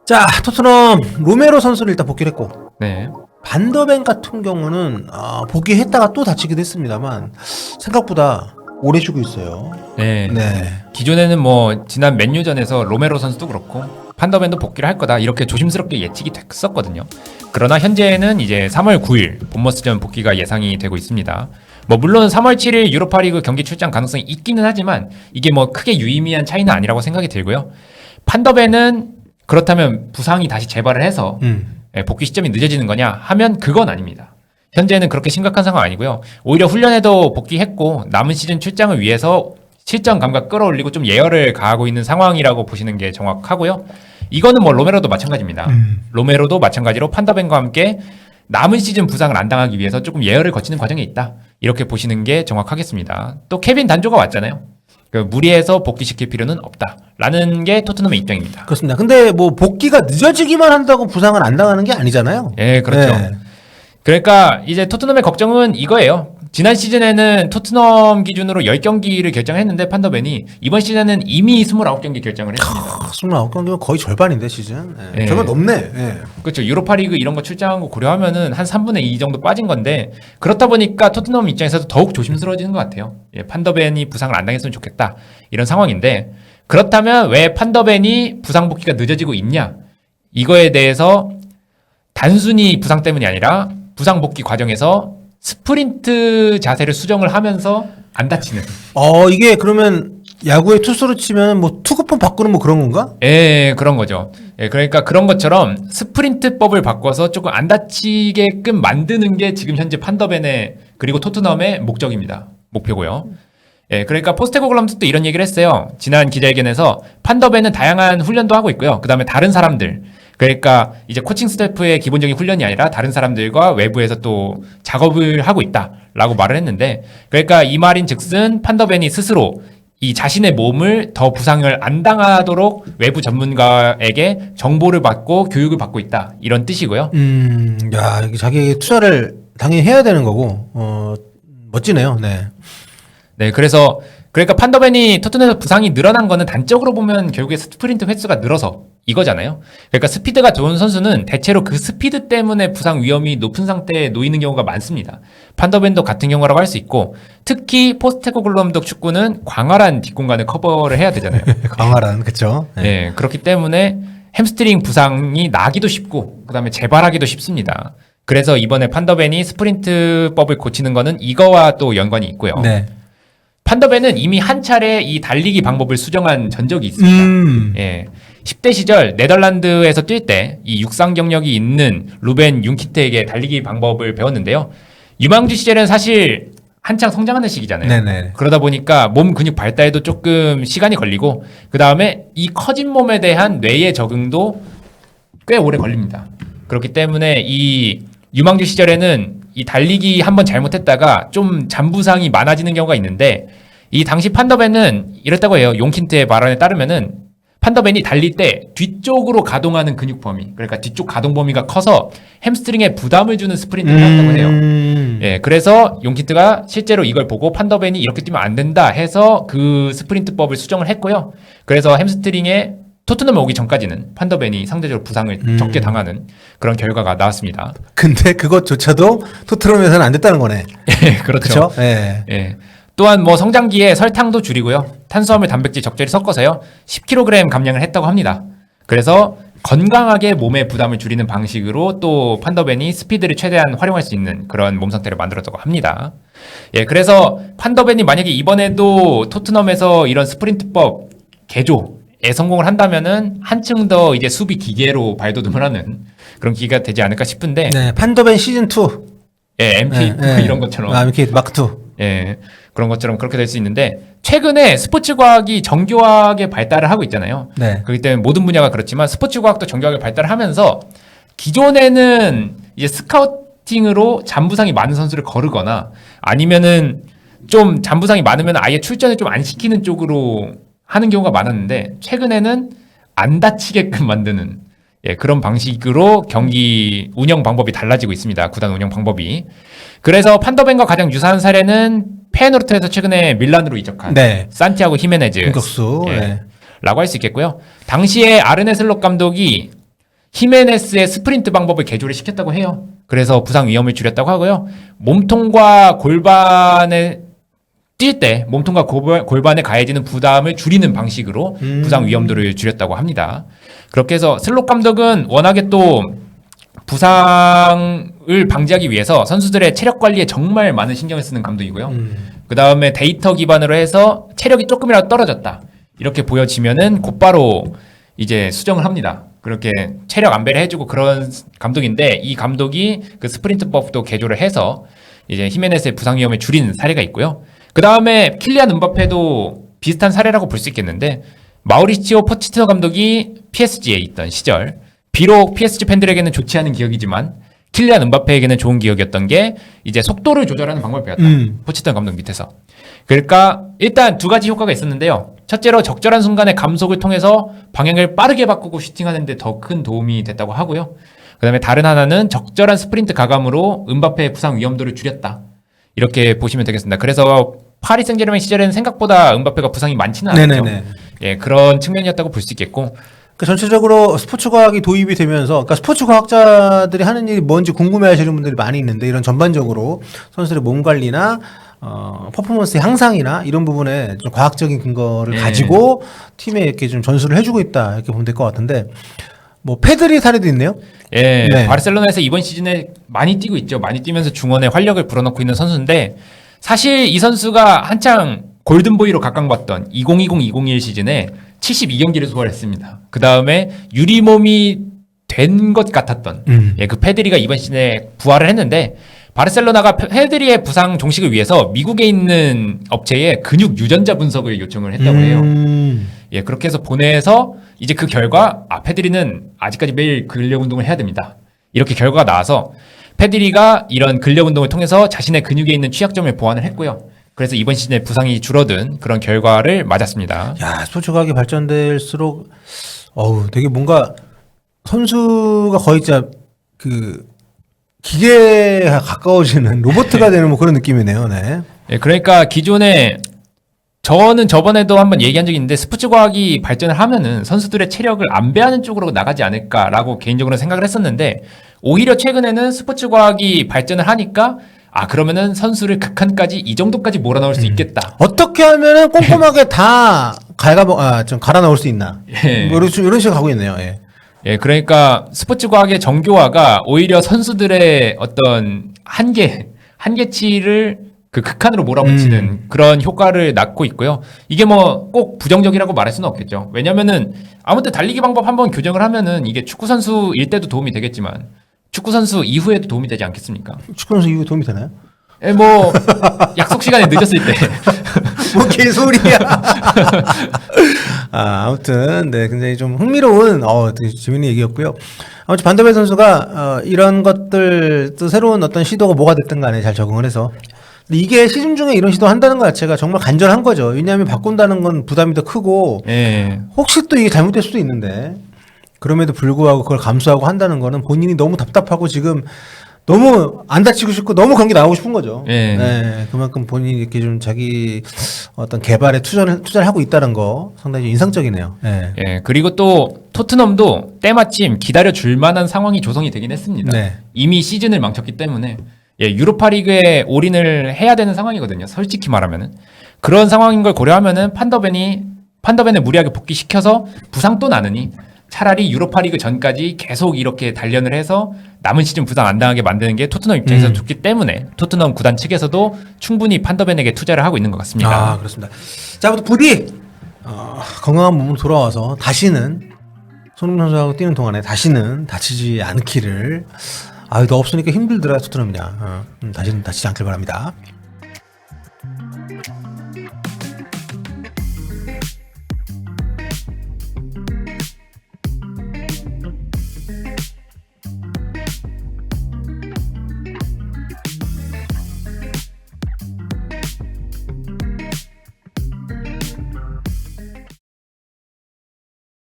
자, 토트넘 로메로 선수를 일단 복귀를 했고 네. 반더벤 같은 경우는 복귀했다가 또 다치기도 했습니다만 생각보다 오래 쉬고 있어요. 네. 네. 기존에는 뭐 지난 맨유전에서 로메로 선수도 그렇고 판더벤도 복귀를 할 거다 이렇게 조심스럽게 예측이 됐었거든요. 그러나 현재는 이제 3월 9일 본머스전 복귀가 예상이 되고 있습니다. 뭐 물론 3월 7일 유로파리그 경기 출장 가능성이 있기는 하지만 이게 뭐 크게 유의미한 차이는 아니라고 생각이 들고요. 판더벤은 그렇다면 부상이 다시 재발을 해서 복귀 시점이 늦어지는 거냐 하면 그건 아닙니다. 현재는 그렇게 심각한 상황 아니고요. 오히려 훈련에도 복귀했고 남은 시즌 출장을 위해서 실전 감각 끌어올리고 좀 예열을 가하고 있는 상황이라고 보시는 게 정확하고요. 이거는 뭐 로메로도 마찬가지입니다. 로메로도 마찬가지로 판더벤과 함께 남은 시즌 부상을 안 당하기 위해서 조금 예열을 거치는 과정에 있다. 이렇게 보시는 게 정확하겠습니다. 또 케빈 단조가 왔잖아요. 무리해서 복귀시킬 필요는 없다라는 게 토트넘의 입장입니다. 그렇습니다. 근데 뭐 복귀가 늦어지기만 한다고 부상을 안 당하는 게 아니잖아요. 예, 그렇죠. 네. 그러니까 이제 토트넘의 걱정은 이거예요. 지난 시즌에는 토트넘 기준으로 10경기를 결정했는데 판더벤이 이번 시즌에는 이미 29경기 결정을 했습니다. 29경기면 거의 절반인데 시즌. 네. 네. 절반 넘네. 네. 그렇죠. 유로파리그 이런 거 출장한 거 고려하면은 한 3분의 2 정도 빠진 건데 그렇다 보니까 토트넘 입장에서도 더욱 조심스러워지는 것 같아요. 예, 판더벤이 부상을 안 당했으면 좋겠다 이런 상황인데 그렇다면 왜 판더벤이 부상 복귀가 늦어지고 있냐 이거에 대해서 단순히 부상 때문이 아니라 부상 복귀 과정에서 스프린트 자세를 수정을 하면서 안 다치는. 이게 그러면 야구의 투수로 치면 뭐 투구폼 바꾸는 뭐 그런 건가? 예, 그런 거죠. 예, 그러니까 그런 것처럼 스프린트법을 바꿔서 조금 안 다치게끔 만드는 게 지금 현재 판더벤의 그리고 토트넘의 목적입니다. 목표고요. 예, 그러니까 포스테코글럼도 이런 얘기를 했어요. 지난 기자회견에서 판더벤은 다양한 훈련도 하고 있고요. 그 다음에 다른 사람들. 그러니까 이제 코칭 스태프의 기본적인 훈련이 아니라 다른 사람들과 외부에서 또 작업을 하고 있다라고 말을 했는데 그러니까 이 말인 즉슨 판더벤이 스스로 이 자신의 몸을 더 부상을 안 당하도록 외부 전문가에게 정보를 받고 교육을 받고 있다 이런 뜻이고요. 야, 이게 자기 투자를 당연히 해야 되는 거고, 멋지네요. 네. 네, 그러니까 판더벤이 토트넘에서 부상이 늘어난 거는 단적으로 보면 결국에 스프린트 횟수가 늘어서 이거잖아요. 그러니까 스피드가 좋은 선수는 대체로 그 스피드 때문에 부상 위험이 높은 상태에 놓이는 경우가 많습니다. 판더벤도 같은 경우라고 할 수 있고 특히 포스테코글럼독 축구는 광활한 뒷공간을 커버를 해야 되잖아요. 광활한, 그쵸? 네. 네, 그렇기 때문에 햄스트링 부상이 나기도 쉽고 그다음에 재발하기도 쉽습니다. 그래서 이번에 판더벤이 스프린트법을 고치는 거는 이거와 또 연관이 있고요. 네. 판더벤은 이미 한 차례 이 달리기 방법을 수정한 전적이 있습니다. 예. 10대 시절 네덜란드에서 뛸 때 이 육상 경력이 있는 루벤 융키트에게 달리기 방법을 배웠는데요. 유망주 시절은 사실 한창 성장하는 시기잖아요. 네네. 그러다 보니까 몸 근육 발달에도 조금 시간이 걸리고 그 다음에 이 커진 몸에 대한 뇌의 적응도 꽤 오래 걸립니다. 그렇기 때문에 이 유망주 시절에는 이 달리기 한번 잘못했다가 좀 잔부상이 많아지는 경우가 있는데 이 당시 판더벤은 이랬다고 해요. 용킨트의 발언에 따르면은 판더벤이 달릴 때 뒤쪽으로 가동하는 근육 범위 그러니까 뒤쪽 가동 범위가 커서 햄스트링에 부담을 주는 스프린트를 한다고 해요. 예, 그래서 용킨트가 실제로 이걸 보고 판더벤이 이렇게 뛰면 안 된다 해서 그 스프린트법을 수정을 했고요. 그래서 햄스트링에 토트넘에 오기 전까지는 판더벤이 상대적으로 부상을 적게 당하는 그런 결과가 나왔습니다. 근데 그것조차도 토트넘에서는 안 됐다는 거네. 예, 그렇죠. 그렇죠? 예. 예. 또한 뭐 성장기에 설탕도 줄이고요. 탄수화물, 단백질 적절히 섞어서요. 10kg 감량을 했다고 합니다. 그래서 건강하게 몸의 부담을 줄이는 방식으로 또 판더벤이 스피드를 최대한 활용할 수 있는 그런 몸 상태를 만들었다고 합니다. 예, 그래서 판더벤이 만약에 이번에도 토트넘에서 이런 스프린트법 개조에 성공을 한다면은 한층 더 이제 수비 기계로 발돋움을 하는 그런 기회가 되지 않을까 싶은데. 네, 판더벤 시즌2. 예, MK 이런 것처럼. MK 마크2. 예, 그런 것처럼 그렇게 될 수 있는데 최근에 스포츠 과학이 정교하게 발달을 하고 있잖아요. 네. 그렇기 때문에 모든 분야가 그렇지만 스포츠 과학도 정교하게 발달을 하면서 기존에는 이제 스카우팅으로 잔부상이 많은 선수를 거르거나 아니면은 좀 잔부상이 많으면 아예 출전을 좀 안 시키는 쪽으로 하는 경우가 많았는데 최근에는 안 다치게끔 만드는 그런 방식으로 경기 운영 방법이 달라지고 있습니다. 구단 운영 방법이. 그래서 판더벤과 가장 유사한 사례는 페노르트에서 최근에 밀란으로 이적한 네. 산티아고 히메네즈 공격수. 네. 라고 할 수 있겠고요. 당시에 아르네 슬롯 감독이 히메네스의 스프린트 방법을 개조를 시켰다고 해요. 그래서 부상 위험을 줄였다고 하고요. 몸통과 골반에 뛸 때 몸통과 골반에 가해지는 부담을 줄이는 방식으로 부상 위험도를 줄였다고 합니다. 그렇게 해서 슬롯 감독은 워낙에 또 부상을 방지하기 위해서 선수들의 체력 관리에 정말 많은 신경을 쓰는 감독이고요. 그 다음에 데이터 기반으로 해서 체력이 조금이라도 떨어졌다. 이렇게 보여지면은 곧바로 이제 수정을 합니다. 그렇게 체력 안배를 해주고 그런 감독인데 이 감독이 그 스프린트법도 개조를 해서 이제 히메네스의 부상 위험을 줄인 사례가 있고요. 그 다음에 킬리안 음바페도 비슷한 사례라고 볼 수 있겠는데 마우리치오 포치티노 감독이 PSG에 있던 시절 비록 PSG 팬들에게는 좋지 않은 기억이지만 킬리안 음바페에게는 좋은 기억이었던 게 이제 속도를 조절하는 방법을 배웠다. 포치티노 감독 밑에서. 그러니까 일단 두 가지 효과가 있었는데요. 첫째로 적절한 순간에 감속을 통해서 방향을 빠르게 바꾸고 슈팅하는 데 더 큰 도움이 됐다고 하고요. 그 다음에 다른 하나는 적절한 스프린트 가감으로 음바페의 부상 위험도를 줄였다. 이렇게 보시면 되겠습니다. 그래서 파리 생제르맹 시절에는 생각보다 음바페가 부상이 많지는 않았죠. 예, 그런 측면이었다고 볼 수 있겠고. 그 전체적으로 스포츠 과학이 도입이 되면서, 그러니까 스포츠 과학자들이 하는 일이 뭔지 궁금해하시는 분들이 많이 있는데 이런 전반적으로 선수들의 몸 관리나 퍼포먼스 향상이나 이런 부분에 좀 과학적인 근거를 가지고 팀에 이렇게 좀 전수를 해주고 있다 이렇게 보면 될 것 같은데 뭐 페드리 사례도 있네요. 예, 네. 바르셀로나에서 이번 시즌에 많이 뛰고 있죠. 많이 뛰면서 중원에 활력을 불어넣고 있는 선수인데 사실 이 선수가 한창 골든보이로 각광받던 2020-2021 시즌에 72경기를 소화했습니다. 그 다음에 유리몸이 된 것 같았던 예, 그 페드리가 이번 시즌에 부활을 했는데 바르셀로나가 페드리의 부상 종식을 위해서 미국에 있는 업체에 근육 유전자 분석을 요청을 했다고 해요. 예, 그렇게 해서 보내서 이제 그 결과 페드리는 아직까지 매일 근력 운동을 해야 됩니다. 이렇게 결과가 나와서 페드리가 이런 근력 운동을 통해서 자신의 근육에 있는 취약점을 보완을 했고요. 그래서 이번 시즌에 부상이 줄어든 그런 결과를 맞았습니다. 야, 스포츠 과학이 발전될수록 되게 뭔가 선수가 거의 진짜 그 기계에 가까워지는 로봇가 되는 뭐 그런 느낌이네요. 네. 예, 그러니까 기존에 저는 저번에도 한번 얘기한 적이 있는데 스포츠 과학이 발전을 하면은 선수들의 체력을 안배하는 쪽으로 나가지 않을까라고 개인적으로 생각을 했었는데 오히려 최근에는 스포츠 과학이 발전을 하니까 그러면은 선수를 극한까지 이 정도까지 몰아넣을 수 있겠다. 어떻게 하면은 꼼꼼하게 다 좀 갈아 넣을 수 있나? 예. 뭐 이런 식으로 가고 있네요. 예. 예, 그러니까 스포츠 과학의 정교화가 오히려 선수들의 어떤 한계치를 그 극한으로 몰아붙이는 그런 효과를 낳고 있고요. 이게 뭐 꼭 부정적이라고 말할 수는 없겠죠. 왜냐면은 아무튼 달리기 방법 한번 교정을 하면은 이게 축구 선수일 때도 도움이 되겠지만 축구 선수 이후에도 도움이 되지 않겠습니까? 축구 선수 이후 도움이 되나요? 예, 뭐 약속 시간에 늦었을 때. 뭐 개소리야. 아무튼 네, 굉장히 좀 흥미로운 되게 재밌는 얘기였고요. 아무튼 반더벨 선수가 이런 것들 또 새로운 어떤 시도가 뭐가 됐든 간에 잘 적응을 해서 근데 이게 시즌 중에 이런 시도 한다는 것 자체가 정말 간절한 거죠. 왜냐하면 바꾼다는 건 부담이 더 크고 예. 혹시 또 이게 잘못될 수도 있는데 그럼에도 불구하고 그걸 감수하고 한다는 거는 본인이 너무 답답하고 지금 너무 안 다치고 싶고 너무 경기 나오고 싶은 거죠. 예. 네, 그만큼 본인이 이렇게 좀 자기 어떤 개발에 투자를 하고 있다는 거 상당히 인상적이네요. 네. 예, 그리고 또 토트넘도 때마침 기다려 줄 만한 상황이 조성이 되긴 했습니다. 네. 이미 시즌을 망쳤기 때문에 유로파리그에 올인을 해야 되는 상황이거든요. 솔직히 말하면은 그런 상황인 걸 고려하면은 판더벤을 무리하게 복귀시켜서 부상 또 나느니 차라리 유로파리그 전까지 계속 이렇게 단련을 해서 남은 시즌 부상 안 당하게 만드는 게 토트넘 입장에서 좋기 때문에 토트넘 구단 측에서도 충분히 판더벤에게 투자를 하고 있는 것 같습니다. 그렇습니다. 자, 아무튼 부디 건강한 몸으로 돌아와서 다시는 손흥민 선수하고 뛰는 동안에 다시는 다치지 않기를 너 없으니까 힘들더라 토트넘이냐 다시는 다치지 않길 바랍니다.